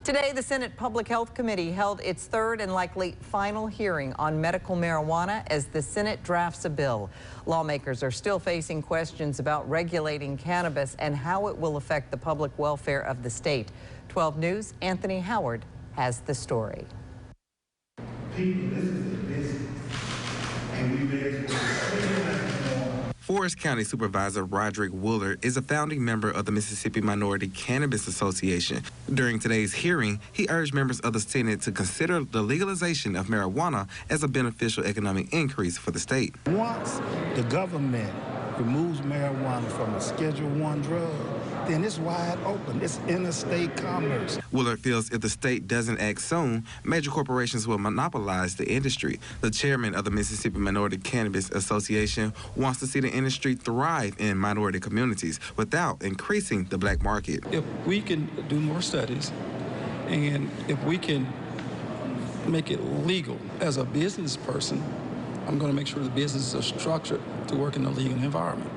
Today, the Senate Public Health Committee held its third and likely final hearing on medical marijuana as the Senate drafts a bill. Lawmakers are still facing questions about regulating cannabis and how it will affect the public welfare of the state. 12 News' Anthony Howard has the story. People, this is a business, and we may as well. Forest County Supervisor Roderick Woolard is a founding member of the Mississippi Minority Cannabis Association. During today's hearing, he urged members of the Senate to consider the legalization of marijuana as a beneficial economic increase for the state. Once the government removes marijuana from a Schedule I drug, then it's wide open. It's interstate commerce. Woolard feels if the state doesn't act soon, major corporations will monopolize the industry. The chairman of the Mississippi Minority Cannabis Association wants to see the industry thrive in minority communities without increasing the black market. If we can do more studies and if we can make it legal as a business person, I'm going to make sure the businesses are structured to work in a legal environment.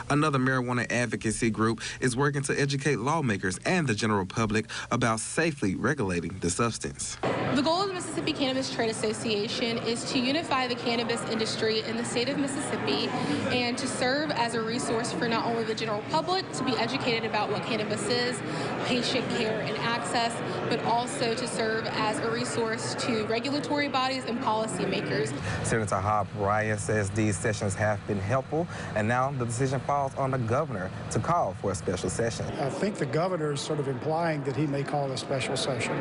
Another marijuana advocacy group is working to educate lawmakers and the general public about safely regulating the substance. The goal of the Mississippi Cannabis Trade Association is to unify the cannabis industry in the state of Mississippi and to serve as a resource for not only the general public to be educated about what cannabis is, patient care and access, but also to serve as a resource to regulatory bodies and policymakers. Senator Hobb Ryan says these sessions have been helpful, and now the decision falls on the governor to call for a special session. I think the governor is sort of implying that he may call a special session,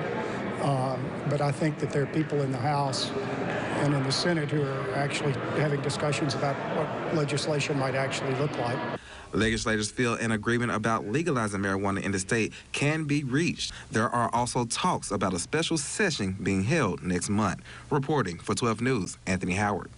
but I think that there are people in the House and in the Senate who are actually having discussions about what legislation might actually look like. Legislators feel an agreement about legalizing marijuana in the state can be reached. There are also talks about a special session being held next month. Reporting for 12 News, Anthony Howard.